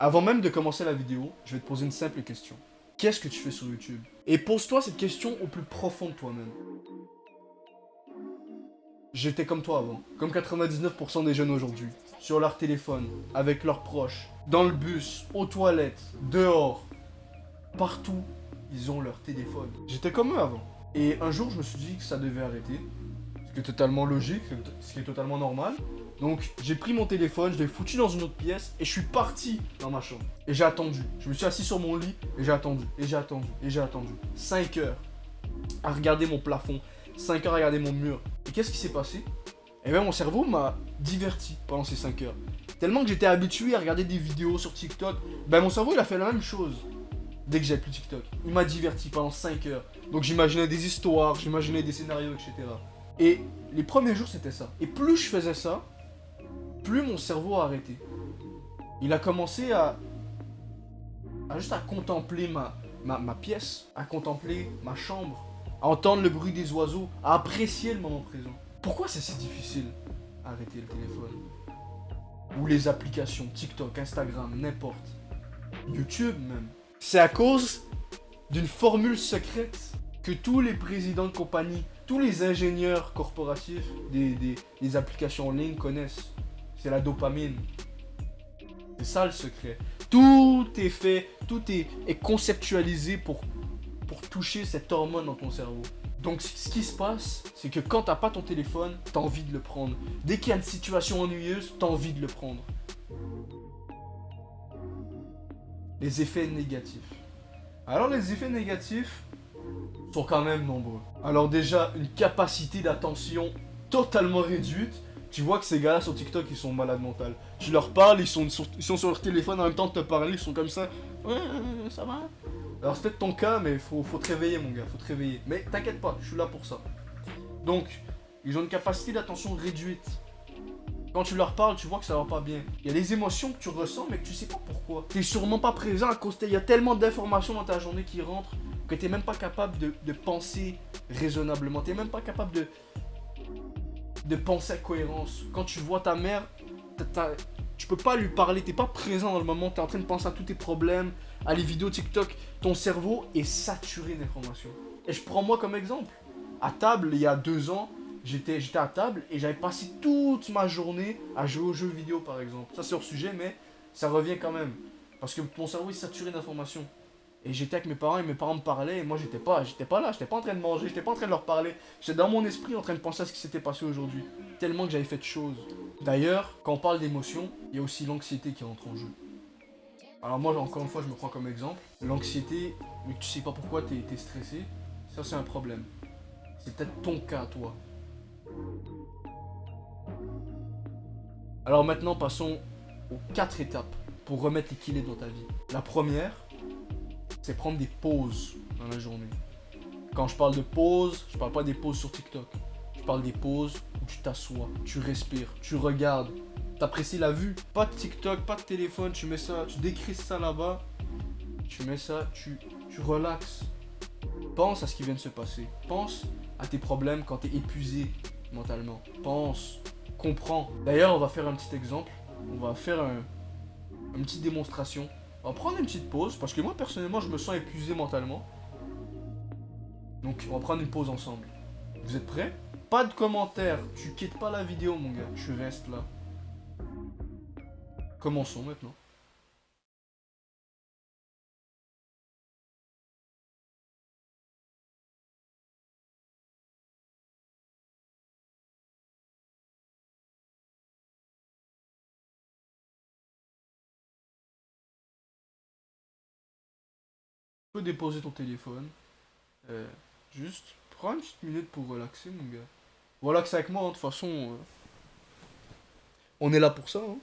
Avant même de commencer la vidéo, je vais te poser une simple question. Qu'est-ce que tu fais sur YouTube? Et pose-toi cette question au plus profond de toi-même. J'étais comme toi avant, comme 99% des jeunes aujourd'hui, sur leur téléphone, avec leurs proches, dans le bus, aux toilettes, dehors, partout, ils ont leur téléphone. J'étais comme eux avant. Et un jour, je me suis dit que ça devait arrêter, ce qui est totalement logique, ce qui est totalement normal. Donc j'ai pris mon téléphone, je l'ai foutu dans une autre pièce et je suis parti dans ma chambre. Et j'ai attendu. Je me suis assis sur mon lit et j'ai attendu. Et j'ai attendu. Et j'ai attendu. 5 heures à regarder mon plafond. 5 heures à regarder mon mur. Et qu'est-ce qui s'est passé? Eh bien mon cerveau m'a diverti pendant ces 5 heures. Tellement que j'étais habitué à regarder des vidéos sur TikTok. Ben mon cerveau il a fait la même chose dès que j'ai plus TikTok. Il m'a diverti pendant 5 heures. Donc j'imaginais des histoires, j'imaginais des scénarios, etc. Et les premiers jours c'était ça. Et plus je faisais ça, plus mon cerveau a arrêté. Il a commencé à juste à contempler ma pièce, à contempler ma chambre, à entendre le bruit des oiseaux, à apprécier le moment présent. Pourquoi c'est si difficile arrêter le téléphone? Ou les applications, TikTok, Instagram, n'importe. YouTube même. C'est à cause d'une formule secrète que tous les présidents de compagnie, tous les ingénieurs corporatifs des applications en ligne connaissent. C'est la dopamine. C'est ça le secret. Tout est fait, est conceptualisé pour toucher cette hormone dans ton cerveau. Donc ce qui se passe, c'est que quand t'as pas ton téléphone, t'as envie de le prendre. Dès qu'il y a une situation ennuyeuse, t'as envie de le prendre. Les effets négatifs. Alors les effets négatifs sont quand même nombreux. Alors déjà, une capacité d'attention totalement réduite. Tu vois que ces gars-là sur TikTok, ils sont malades mentales. Tu leur parles, ils sont sur leur téléphone en même temps de te parler, ils sont comme ça. Ouais, ça va. Alors c'est peut-être ton cas, mais faut te réveiller, mon gars, faut te réveiller. Mais t'inquiète pas, je suis là pour ça. Donc, ils ont une capacité d'attention réduite. Quand tu leur parles, tu vois que ça va pas bien. Il y a des émotions que tu ressens, mais que tu sais pas pourquoi. T'es sûrement pas présent à cause qu'il y a tellement d'informations dans ta journée qui rentrent que t'es même pas capable de penser raisonnablement. T'es même pas capable de penser à cohérence. Quand tu vois ta mère, tu peux pas lui parler, t'es pas présent dans le moment, t'es en train de penser à tous tes problèmes, à les vidéos TikTok. Ton cerveau est saturé d'informations. Et je prends moi comme exemple. À table, il y a 2 ans, j'étais à table et j'avais passé toute ma journée à jouer aux jeux vidéo par exemple. Ça c'est hors sujet, mais ça revient quand même. Parce que mon cerveau est saturé d'informations. Et j'étais avec mes parents et mes parents me parlaient et moi j'étais pas là, j'étais pas en train de manger, j'étais pas en train de leur parler. J'étais dans mon esprit en train de penser à ce qui s'était passé aujourd'hui. Tellement que j'avais fait de choses. D'ailleurs, quand on parle d'émotion, il y a aussi l'anxiété qui rentre en jeu. Alors moi, encore une fois, je me prends comme exemple. L'anxiété, mais tu sais pas pourquoi t'es stressé, ça c'est un problème. C'est peut-être ton cas, toi. Alors maintenant, passons aux 4 étapes pour remettre l'équilibre dans ta vie. La première, c'est prendre des pauses dans la journée. Quand je parle de pause, je parle pas des pauses sur TikTok. Je parle des pauses où tu t'assois, tu respires, tu regardes, t'apprécies la vue. Pas de TikTok, pas de téléphone, tu mets ça, tu décris ça là-bas, tu mets ça, tu relaxes. Pense à ce qui vient de se passer. Pense à tes problèmes quand t'es épuisé mentalement. Pense, comprends. D'ailleurs, on va faire un petit exemple. On va faire une petite démonstration. On va prendre une petite pause parce que moi personnellement je me sens épuisé mentalement. Donc on va prendre une pause ensemble. Vous êtes prêts? Pas de commentaires, tu quittes pas la vidéo mon gars, tu restes là. Commençons maintenant. Tu peux déposer ton téléphone. Euh, Juste prends une petite minute pour relaxer mon gars. Relaxe avec moi, hein, de toute façon. On est là pour ça. Hein.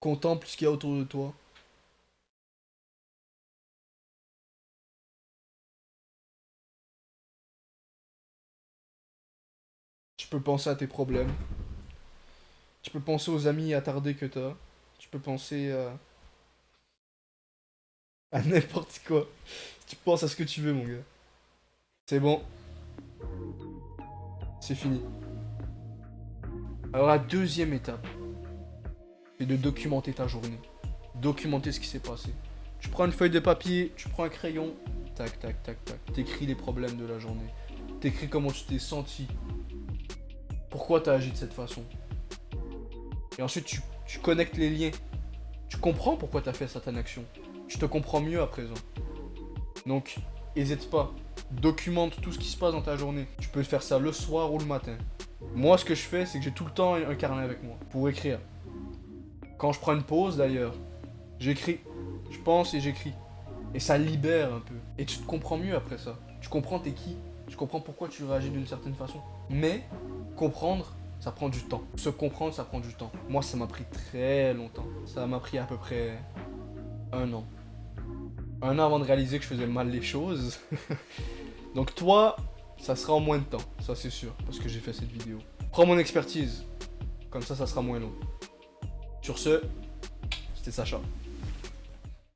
Contemple ce qu'il y a autour de toi. Tu peux penser à tes problèmes. Tu peux penser aux amis attardés que t'as. Tu peux penser à n'importe quoi. Tu penses à ce que tu veux, mon gars. C'est bon. C'est fini. Alors la deuxième étape, c'est de documenter ta journée. Documenter ce qui s'est passé. Tu prends une feuille de papier, tu prends un crayon, tac, tac, tac, tac. T'écris les problèmes de la journée. T'écris comment tu t'es senti. Pourquoi t'as agi de cette façon. Et ensuite, tu connectes les liens. Tu comprends pourquoi t'as fait certaines actions. Tu te comprends mieux à présent. Donc, n'hésite pas. Documente tout ce qui se passe dans ta journée. Tu peux faire ça le soir ou le matin. Moi, ce que je fais, c'est que j'ai tout le temps un carnet avec moi pour écrire. Quand je prends une pause, d'ailleurs, j'écris. Je pense et j'écris. Et ça libère un peu. Et tu te comprends mieux après ça. Tu comprends t'es qui. Tu comprends pourquoi tu réagis d'une certaine façon. Mais, comprendre, ça prend du temps. Se comprendre, ça prend du temps. Moi, ça m'a pris très longtemps. Ça m'a pris à peu près 1 an. 1 an avant de réaliser que je faisais mal les choses. Donc toi, ça sera en moins de temps. Ça, c'est sûr. Parce que j'ai fait cette vidéo. Prends mon expertise. Comme ça sera moins long. Sur ce, c'était Sacha.